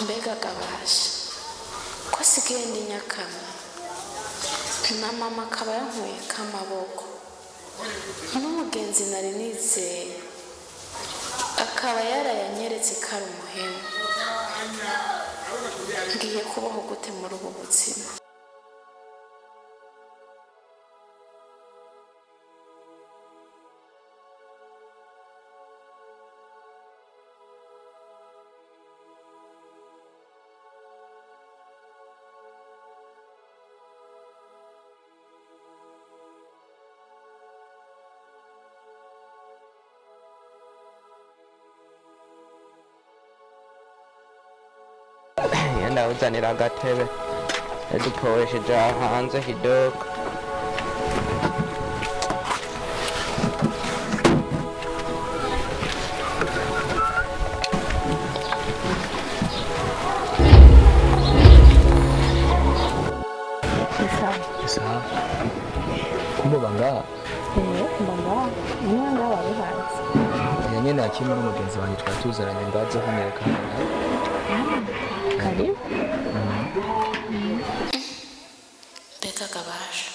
mbega gabasha ko sigaye ndi nyakama na mama akaba yankuye k'amaboko n'umugenzi nari nizeye akaba yarayanyeretse ko ari umuhemu. Ngiye kubaho gute muri ubu buzima? Yenda uzanira agatebe yaduporesheje hanze kidogo. Sawa. Kumbuka ngaha? Kumbuka. Niba wari hanze. Nyine Hakim n'umugenzi wanjye twatuzaranye ngaze kunyereka hano. Karibu. Mbega gabasha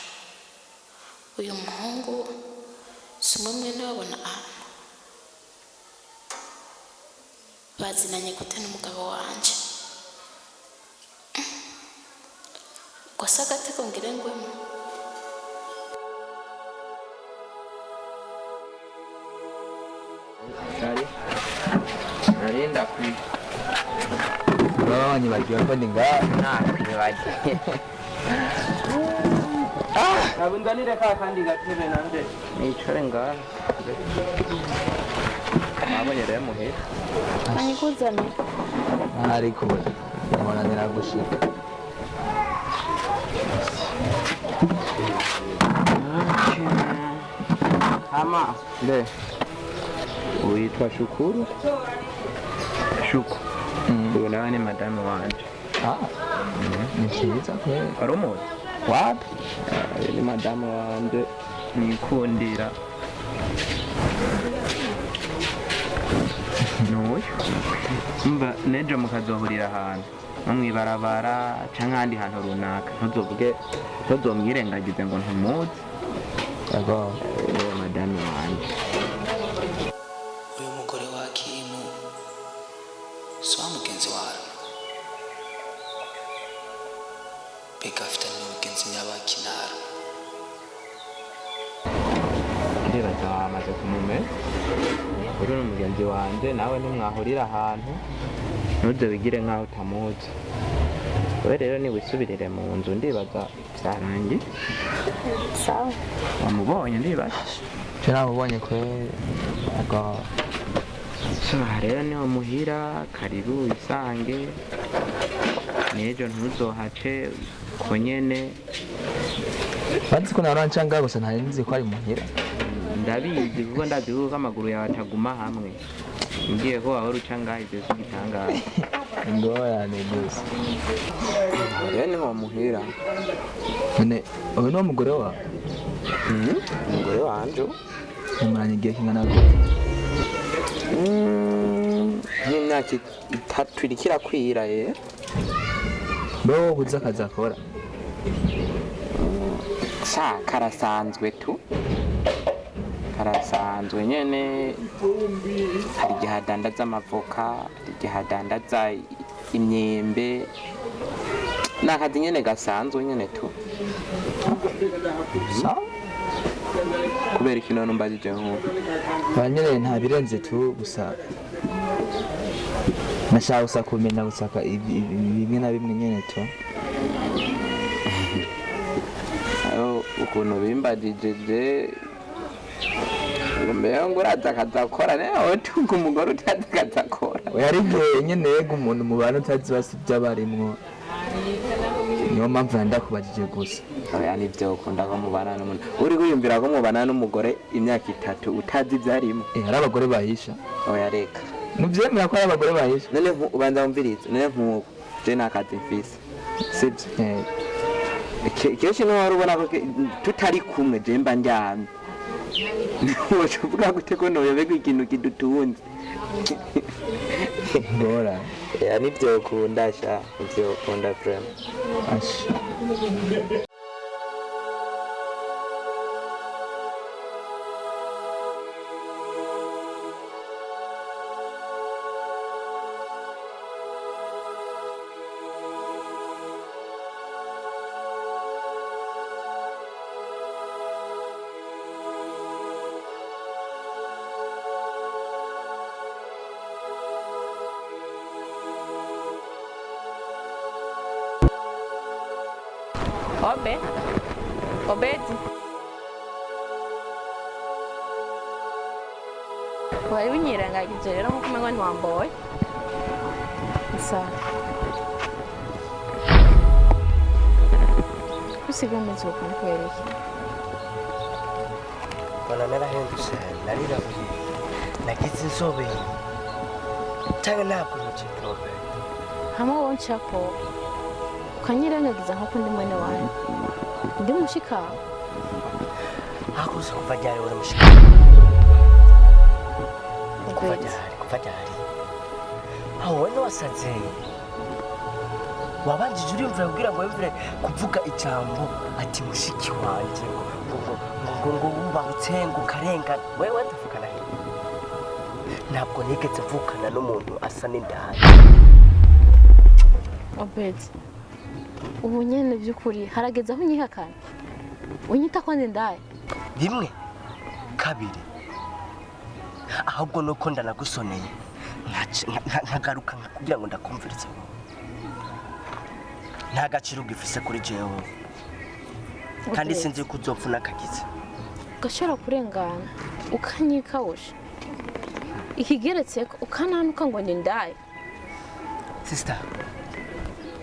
uyu muhungu si umwe mwene wabona bazinanye gute n'umugabo wanje? Gusa agatego ngire ngwemo. Narinda kwi wanyibagiwe ko ndi ngaha. nakwibagiye. Nabundanire ka kandi gatebe nanje nicare ngaha. Nabonye rero muhera Anyikuzanira. Ariko mwananira gushika. Ama Nde uitwa Shukuru. Shuku. Uyu nawe ni madame wanje. ni cyiza kweli. Arumuzi? Wapi? Ni madame wanje nikundira. Nuyu. Mba nejo mukazohurira ahantu nko mwibarabara canke ahandi hantu runaka ntuzomwirengagize ngo ntumuzi. Yego. Madame wanje. Uyu mugore wa Hakim si wa mugenzi wawe? Mbega afitanye n'umugenzi nyabakinara? Ndibaza wamaze kumumenya. Uri n'umugenzi wanje nawe ntimwahurira ahantu ntuze wigire nk'aho utamuzi. We rero niwisubirire mu nzu ndibaza vyarangiye. Sawa. Wamubonye ndibaza? Je namubonye kweli. Yego. So rero niho muhira karibu isange. Nejo ntuzohace ko nyene. Bazi ko naranca ngaho gusa ntari nzi ko ari muhira. Ndabizi kuko ndazi ko amaguru yawe ataguma hamwe. Ngiye ko wahora uca ngaho ivyo sigitangaza. Ndoyane gusa. Rero niho muhira. None uyu ni umugore wawe? Umugore wanje Mumaranye igihe kingana gute? nk'imyaka 3 iriko irakwira ye. Bro ubuze akazi akora? Karasanzwe tu. Karasanzwe nyene. Hari igihe adandaza amavoka, hari igihe adandaza imyembe. Nakazi nyene gasanzwe nyene tu. Sawa. Kubera ikintu mbajije nk'uko. Banyere nta birenze tu gusa. Nashaka gusa kumenya gusaka bimwe na bimwe nyene tu. Ayo ukuntu bimbajije mbere ngo urazakazakora nawe tunga umugore utazakazakora. Yari nyene yego umuntu mu bantu utazi basibye abarimwo. Niyo mpamvu ndakubajije gusa. Oya nivyo ukunda ko mubana n'umuntu. Uri kuyumvira ko mubana n'umugore imyaka 3 utazi ivyarimo. Ari abagore bahisha. Oya reka. Muvyemera ko ari abagore bahisha. None ubanza umvirize. None nkuko je nakazi mfise. Sibyo. Kenshi no wari ubona ko tutari kumwe je mba njyamye. Wocuvuga gute ko noyobega ikintu kidutunze. Ngora. ya nivyo ukunda sha nivyo ukunda frame Ashi. Obedi. Wari winyirangagije rero nkuko umengo ntiwamboye. Sawa. Usigaye umeze uko nkwereke. Bana narahindutse narirabuye nagize insobe cyangwa ntabwo niki problem Hamwe wonshako ukanyirengagiza nkuko ndi mwene wanyu. Ndi mushika. hakuze kuva ryari uri mushika kuva ryari aho wowe wasaze wabanjije urimvira kugira ngo wemvire kuvuga ijambo ati mushiki wanje ngo wumbarutse ngo ukarengana wewe watavugana he ntabwo nigeze mvukana n'umuntu asa n'indaya Obedi. Ubu nyene by'ukuri harageze aho unyihakana. Unyita ko ndi ndaye. rimwe kabiri ahubwo nuko ndanagusoneye nkagaruka kugira ngo ndakumvirize nta gaciro ugifise kuri jewe kandi sinzi ko uzopfa unakagize Gashobora kurengana ukanyikawusha. Ikigeretse ko ukananuka ngo ndi ndaye. sister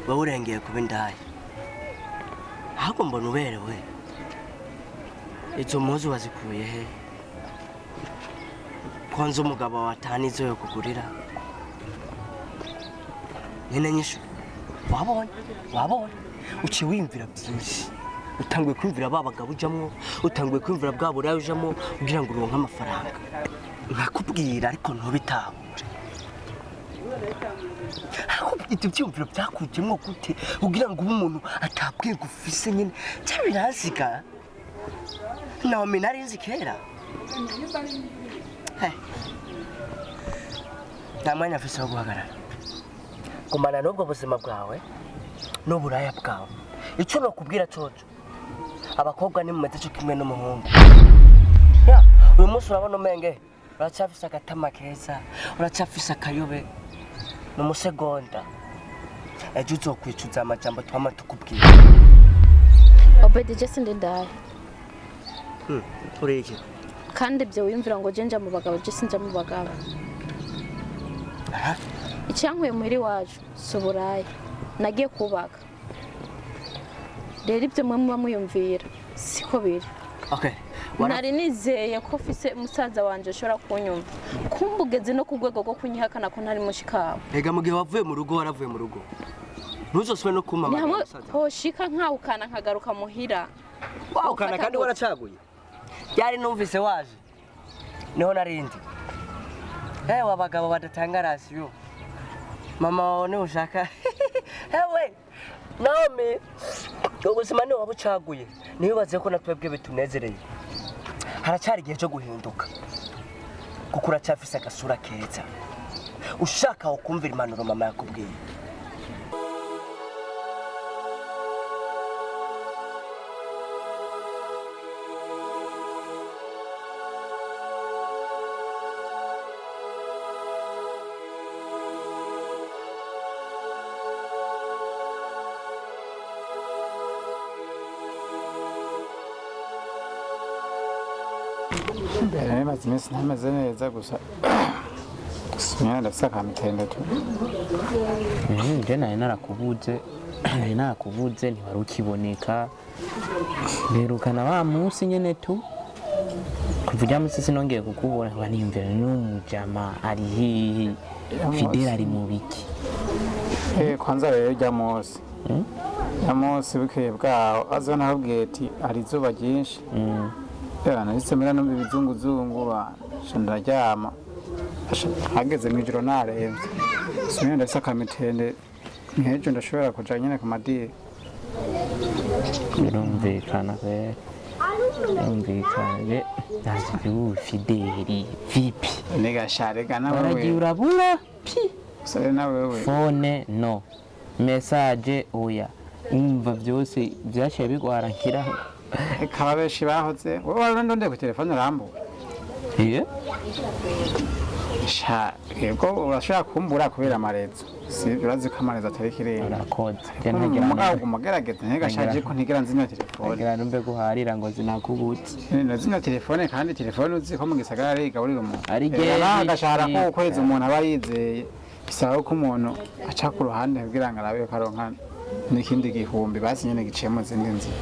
wowe urengeye kuba indaya ahubwo mbona uberewe izo mpuzu wazikuye he ko nzi umugabo watahana izo yo kugurira nyine nyishu wabonye uciye wiyumvira byinshi utanguye kwiyumvira ba bagabo ujamwo utanguye kwiyumvira bwa burayi ujamwo kugira ngo uronke amafaranga nkakubwira ariko ntubitahure ibyo byumviro byakujyemo gute kugira ngo ube umuntu atabwenge ufise nyine cyangwa biransiga nawe nari nzi kera nta mwanya afise wo guhagarara gumana n'ubwo buzima bwawe n'uburaya bwawe icyo nakubwira coco abakobwa ni mumeze cyo kimwe n'umuhungu uyu munsi urabona umenge uracyafise agatama keza uracyafise akayobe n'umusegonda ejo uzokwicuza amajambo twama tukubwira Obedi Jesse ndi ndaye. ureke Kandi ibyo wiyumvira ngo je nja mu bagabo Jesse nja mu bagabo. Icyankuye muri wacu suburaye nagiye kubaka. Rero ibyo mwe muba muyumvira siko biri. okay Nari nizeye ko fise musaza wanje ashobora kunyumva. Kumbugeze no kugwego rwo kunyihakana ko ntari mushikawe. ega mugihe wavuye mu rugo waravuye mu rugo ntuzosubire no kumama Ni hamwe hoshika nkawukana nkagaruka muhira. wawukana kandi waracaguye yari numvise waje niho narindi abagabo badatanga rasiyo mama wawe niwe ushaka hewe Naomi ubuzima niwe wabucaguye nibaze ko natwebwe bitunezereye haracyari igihe cyo guhinduka kuko uracyafise agasura keza ushaka ukumvira impanuro mama yakubwiye maze iminsi ntameze neza gusa sinyana ndafise akamitende tu nje nari narakubuze ntiwari ukiboneka mperukana wa munsi nyene tu kuva ujya munsi sinongeye kukubona nkaba niyumvira n'umujama ari hehe Fidèle ari mu biki kwanza rero rya munsi bukeye bwaho aza nakubwiye ati hari izuba ryinshi naritse mera numva ibizunguzungu ndaryama hageze mu ijoro narembye sinari ndafise akamitende nk'ejo ndashobora kuja nyene ku madiri birumvikana kweri birumvikana naje ubu Fidèle vipi nigasharega waragiye nawe urabura pi sare nawe fone no message oya umva byose byashiye bigwara nkiraho kaba benshi bahoze wowe warandonde ku telefone urambuwe iye sha yego urashobora kumbura kubera amarezo si urazi ko amarezo atari kirenga urakoze umugerageza ntigashaje ko ntigera nzina telefone ngira numbe guharira ngo zinakubutse zina telefone kandi telefone uzi ko mu gisagara ari gaburira umuntu ari agashahara ko ukwezi umuntu aba yizeye bisaba ko umuntu aca ku ruhande kugira ngo arabe ko aronka n'ikindi gihumbi basi nyene giciye mu zindi nzira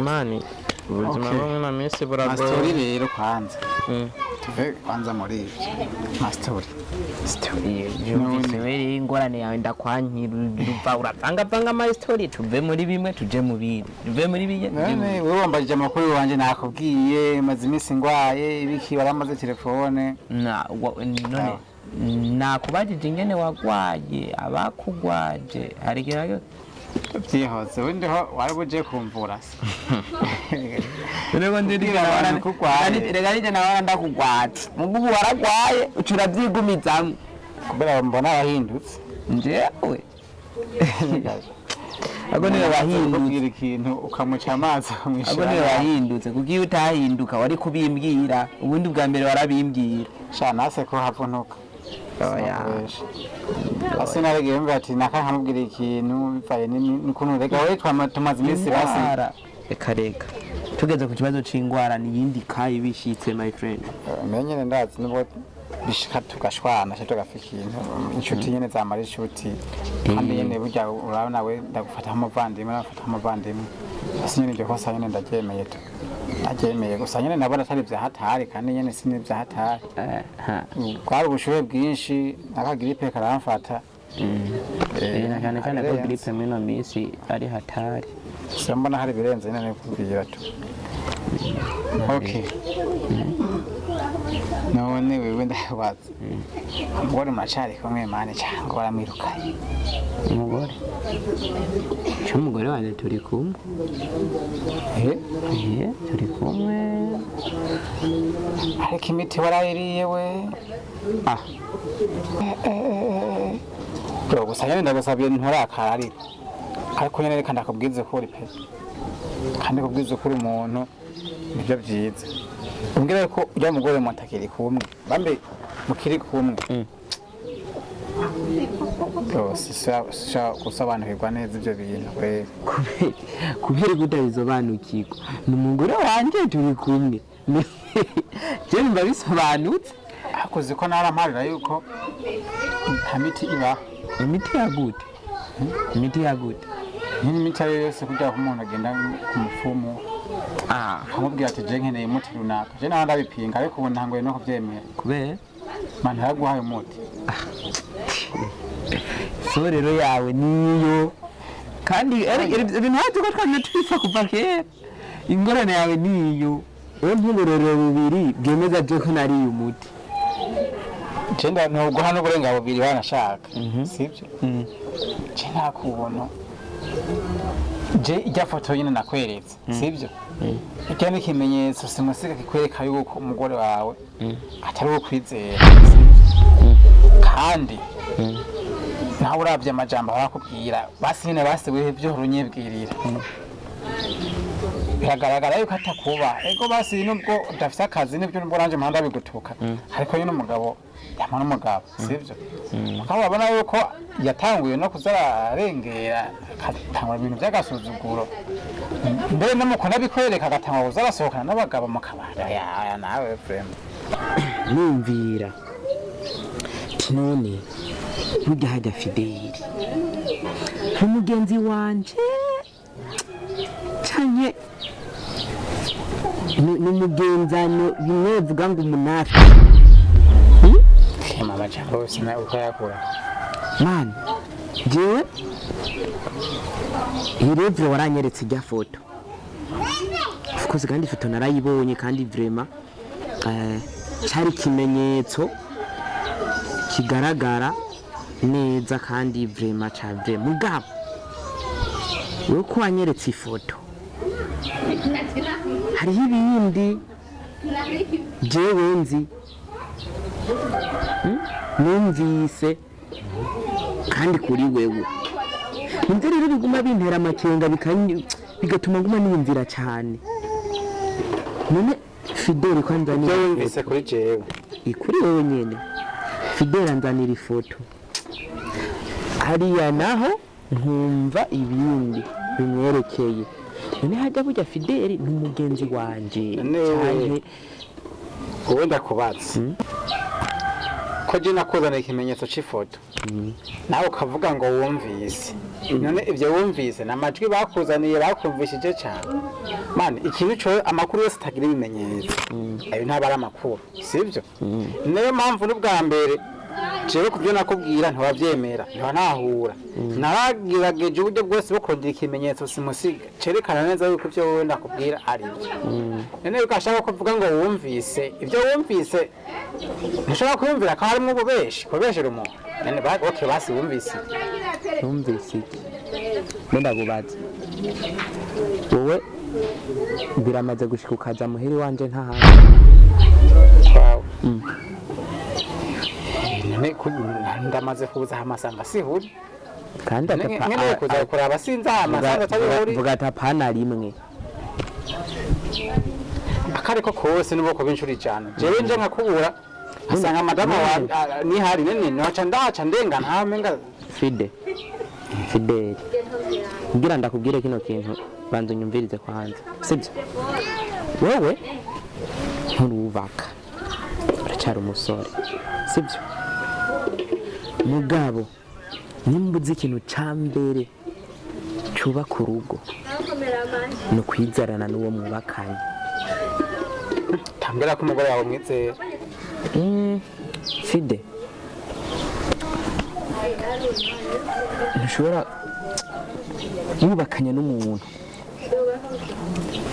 mani ubuzima bumwe na minsi buragoye mastori rero kwanza tuve kwanza muri mastori yumvise weri ingorane yawe ndakwankira urapangapanga amastori tuve muri bimwe tuje mu bindi tuve muri biye none wewe wambajije amakuru wanje nakubwiye maze iminsi ngwaye ibiki waramaze telefone none nakubajije ingene wagwaye abakugwaje hari igihe byihuse windiho wari buje kumvura se rego rega nije nawe ndakugwatse mugubu waragwaye ucura byigumizamwe kubera mbona wahindutse njewe ago niwe wahindutse kubwira ikintu ukamuca amazi ago niwe wahindutse kuko iyo utahinduka wari kubimbwira ubundi bwa mbere warabimbwira sha nase ko havunuka basi naregeye mbe ati nakankamubwira ikintu bivaye n'ukuntu rega we tumaze iminsi basi reka tugeze ku kibazo c'ingwara n'iyindi kayi bishitse my friend menyene ndazi nubwo bishika tugashwana cyo tugafika ikintu inshuti nyene zamara inshuti kandi nyene burya uraba nawe ndagufata nk'umuvandimwe nafata nk'umuvandimwe basi nyene ibyo kosa nyene ndaryemeye tu aryemeye gusa nyene nabona atari vya hatari kandi nyene sini vya hatari kwari ubushuhe bwinshi nakagiripe karamfata nakane ko gripe mino misi ari hatari mbona hari birenze nyene kubwira tu okay none wewe ndabaza umugore muracari kumwe mane cyangwa waramwirukanye umugore cy'umugore wanjye turi kumwe turi kumwe ariko imiti warayiriye we gusa nyine ndagusabye nturakararira ariko nyine reka ndakubwize ko uri pe kandi kubwiza ukuri umuntu nibyo byiza umbwire ko ujya mugore mu ntakiri kumwe bambe mukiri kumwe gusobanukirwa neza ibyo bintu kubera kutabisobanukirwa ni umugore wanjye turi kumwe je mba bisobanutse akoze ko naramparira yuko nta miti ibaho imiti ya gute imiti ya gute n'imiti ariyo yose kugira ko umuntu agenda ku mupfumu akamubwira ati je nkeneye umuti runaka je naho ndabipinga ariko ubu ntangoye no kubyemera kubera man yaguhaye umuti so rero yawe niyo kandi ibintu hati ko twamye twifa kuva kera ingorane yawe niyo we ntugororero bubiri bwemeza je ko nari umuti Chenda nubwo hano burenga bubiri banashaka sibyo je nakubona je ijya foto nyine nakweretse sibyo icyo ni ikimenyetso simusiga kikwereka yuko umugore wawe atari wo kwizera kandi nawe urabye amajambo barakubwira basi nyine basiwe ibyo runyibwirira biragaragara yuko atakuba ego basi nubwo udafite akazi nibyo nubwo nanje mpanda bigutuka ariko nyine umugabo yamana umugabo sibyo ukaba babona yuko yatanguye no kuzararengera agatangura ibintu by'agasuzuguro mbere no mukona bikwereka agatangura kuzarasohokana n'abagabo mu kabari aya nawe friend numvira none burya hajya Fidèle umugenzi wanje canke n'umugenzano bimwe vuga ngo umunafi mama cyangwa sina uko yakura man jewe irevye waranyeretse ijya foto of course kandi foto narayibonye kandi vraiment cyari ikimenyetso kigaragara neza kandi vrema cave mugabo wewe ko wanyeretse ifoto hariho ibindi jewe nzi numvise kandi kuri wewe nivyo rero biguma bintera amakenga bigatuma nguma niyumvira cyane none Fidèle ko anzanira yumvise kuri jewe ikuri wewe nyene Fidèle anzanira ifoto hariya naho nkumva ibindi bimwerekeye none hajya burya Fidèle ni umugenzi wanje cyane wowe ndakubatse ko je nakuzana ikimenyetso c'ifoto nawe ukavuga ngo wumvise none ivyo wumvise n'amajwi bakuzaniye bakumvishije cyane man ikintu cyo amakuru yose tagira ibimenyetso ayo ntabara amakuru sivyo niyo mpamvu n'ubwa mbere jewe kubyo nakubwira ntiwavyemera ntiwanahura naragirageje uburyo bwose bwo kongera ikimenyetso simusiga cerekana neza yuko ivyo wowe ndakubwira ari byo none ukashaka kuvuga ngo wumvise ivyo wumvise ntushobora kuyumvira ko harimo kubeshera umuntu none okay basi wumvise iki ndakubaza wowe biramaze gushika ukaza muhiri wanje nta hantu ndamaze kuza amasanga sihuri kandi nyine kuza kuraba sinza amasanga atabihuri vuga atapana rimwe akariko kose n'uboko b'inshuri cyane jewe nje nkakubura asanga madama wa nihari nene naca ndaca ndengana hamenga Fidèle ngira ndakubwire kino kintu banza unyumvirize kwanza sibyo wewe nturubaka uracyari umusore sibyo mugabo nimbuze ikintu cambere cyubaka urugo no kwizarana n'uwo mubakanye tambera ko umugore wawe mwizera Fide ntushobora wubakanya n'umuntu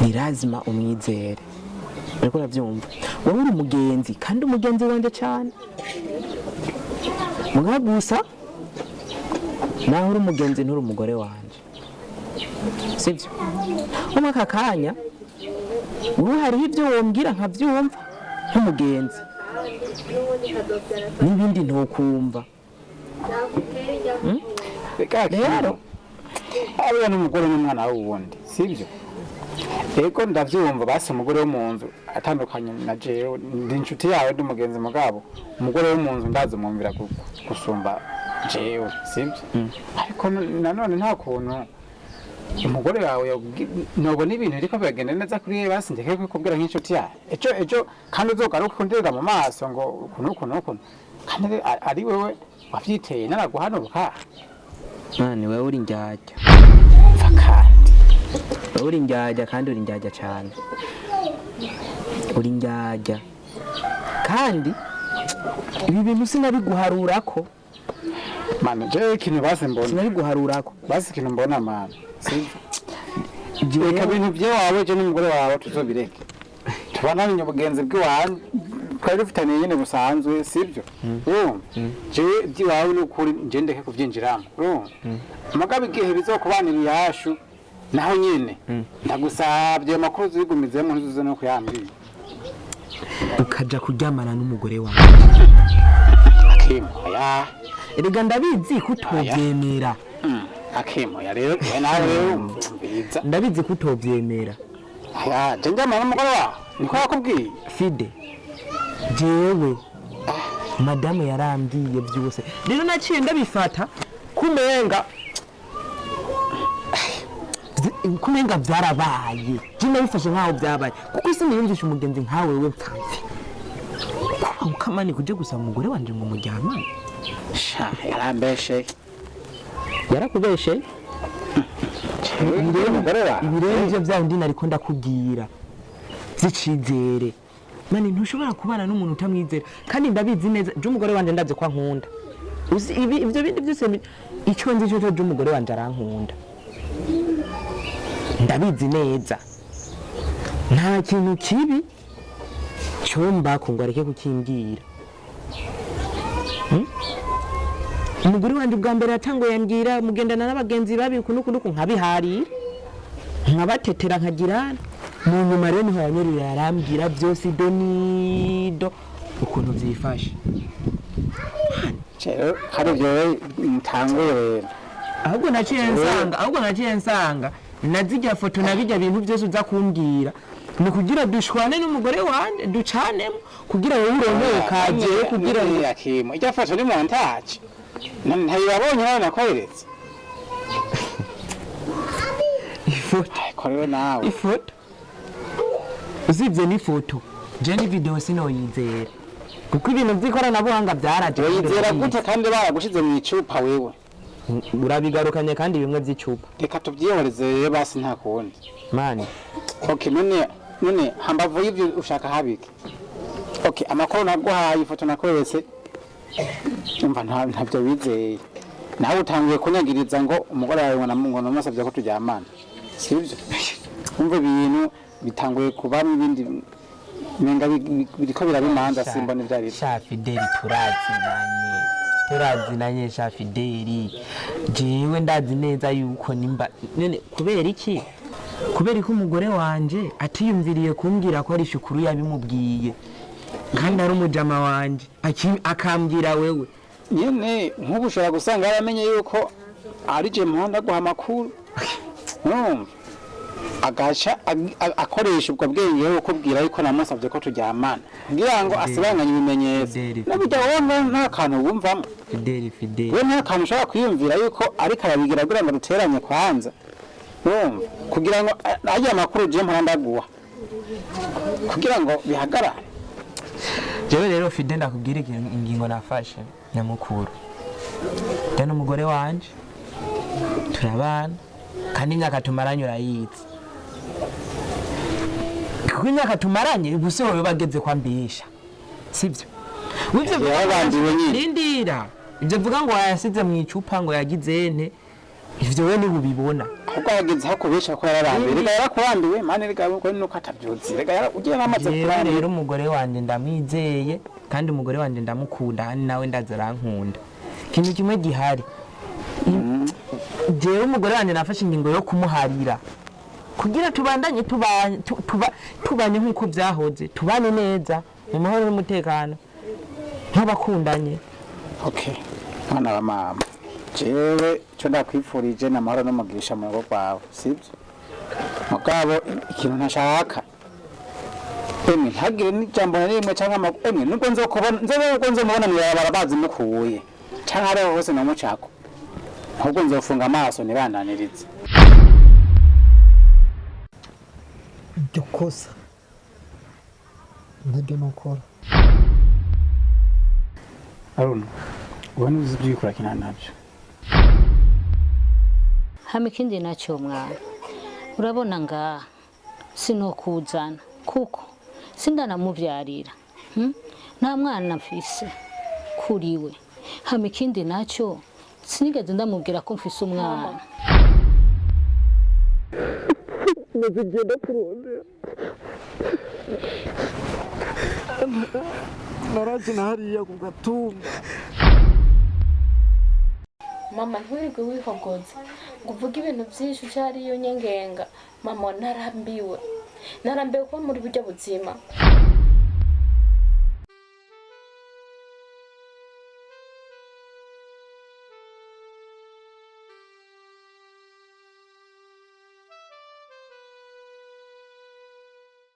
ni lazima umwizere ariko urabyumva wowe uri umugenzi kandi umugenzi wanje cyane mugagusa naho uri umugenzi nturi umugore wanje sibyo umwe aka kanya wowe hariho ibyo wombwira nkabyumva nk'umugenzi n'ibindi ntukumva rero aba n'umugore n'umwana w'uwundi sibyo ego ndavyumva basi umugore wo mu nzu atandukanye na jewe ndi inshuti yawe ndi umugenzi mugabo umugore wo mu nzu ndazi umwumvira gusumba jewe sibyo ariko nanone nta kuntu umugore wawe nobona ibintu ariko biragenda neza kuri yewe basi ndeke kubwira nk'inshuti yawe ejo kandi uzogaruka kundirira mu maso ngo ukuntu kandi ari wewe wavyiteye naraguhanuka nani wewe uri njyajya kandi uri njyajya kandi uri njyajya cyane uri njyajya kandi ibi bintu sinabiguharurako mana je ikintu basi mbona sinabiguharurako basi ikintu mbona mana sivyo reka ibintu byawe je n'umugore wawe tuzobireke tubana n'ubugenzi bw'iwanyu twari dufitaniye nyine busanzwe sibyo je byiwawe n'ukuri nje ndeke kuvyinjiramo mugabo igihe bizokubanira yashu naho nyine ndagusabye amakuru zigumizemo ntuzuze no kuyambira ukaja kuryamana n'umugore wawe Hakim ya erega ndabizi ko utovyemera Hakim ya rero nawe rero ndabizi ko utovyemera ya je njyamana n'umugore wawe niko yakubwiye Fide jewe madamu yarambwiye byose rero naciye ndabifata kumenga byarabaye je nabifashe nkaho byabaye kuko isi niyumvisha umugenzi nkawe wewe mpfamve ukamani kuje gusaba umugore wanje ngo mujyamane sha yarambeshe yarakubeshe ibirenze bya ndi nariko ndakubwira zicizere mani ntushobora kubana n'umuntu utamwizera kandi ndabizi neza je umugore wanje ndavye kwa nkunda ivyo bindi byose icyo nzi cyo je umugore wanje arankunda ndabizi neza nta kintu kibi icomba ko ngo areke kukimbwira. Umugore wanje bwa mbere yatango yambwira mugendana n'abagenzi babi kunuku nkabihari nkabatetera nkagirana mu nyuma rero niho yanyerera yarambwira byose donido ukuntu byifashe. Hari byo mutanguye ahubwo naciye nsanga nazijya foto nabijya bintu byose uza kumbwira ni kugira dushwane n'umugore wanje ducanemo kugira wowe uronke kaje kugira ngo Hakim ijya foto ni montage ntayibabonye nawe nakweretse ifoto korero nawe ifoto uzibye ni foto je ni video sinoyizera kuko ibintu by'ikoranabuhanga byaraje yizera gute kandi baragushize mu icupa wewe urabigarukanye kandi bimwe by'icupa reka tubyihoreze basi nta kundi mani okay none hambavu y'ivyo ushaka habike okay amakuru naguhaye ifoto nakweretse umva ntabyo wizeye nawe utangiye kunyagiriza ngo umugore wawe ngo namusabye ko tujyamana sibyo umva ibintu bitanguye kuba ibindi menga biriko birabimanza simba n'ivyari sha Fidèle turazinanye sha Fidèle jewe ndazi neza yuko nimba nene kubera iki umugore wanje atiyumviriye kumbwira ko ari shukuru yabimubwiye kandi ari umujama wanje akambwira wewe nyene nk'ubu ushobora gusanga yaramenye yuko ari je muhonda guha amakuru agaca akoresha ubwo bwenge yo kubwira yuko namusabye ko tujyamana kugira ngo asibanganye ibimenyetso nabujya wowe nta kantu wumvamo Fidèle we nta kantu ushobora kwiyumvira yuko ariko arabigira kugira ngo duteranye kwanza kugira ngo ajye amakuru je mpanda guha kugira ngo bihagarare. Jewe rero Fidèle ndakubwira ingingo nafashe nyamukuru dana umugore wanje turabana kandi imyaka tumaranye urayizi kuko imyaka tumaranye ubuse wowe bageze kwambisha sibyo wivyo rindira ibyo vuga ngo yasize mu icupa ngo yagize ente ivyo we nibubibona kuko yageze hakubesha ko yararambiwe rega yarakurambiwe mane rega ko nuko atabyutse rega ugiye namaze kuramba rero umugore wanje ndamwizeye kandi umugore wanje ndamukunda hani nawe ndazarankunda kintu kimwe gihari jewe umugore wanje nafashe ingingo yo kumuharira kugira tubandanye tubanye nk'uko byahoze tubane neza mu mahoro n'umutekano nk'abakundanye. Okay bana ba mama jewe cyo ndakwifurije n'amahoro n'umugisha mu rugo rwawe sibyo mugabo ikintu ntashaka ntagire n'ijambo na rimwe cyangwa nubwo nzomubona barabazi mukuye cyangwa ariho hose namucako ahubwo nzofunga amaso nibananirize iryo kosa ntaryo nukora Aruna ubona uzi byikora kina nabyo hame kindi nacyo mwana urabona nga sinokuzana kuko sindanamuvyarira nta mwana mfise kuriwe hame kindi nacyo sinigeze ndamubwira ko mfise umwana nazigenda kurondera naraje nahariya ku gatumba mama ntiwirirwe wihogoza ngo uvuge ibintu byinshi ucyariyo nyengenga mama narambiwe kuba muri buryo buzima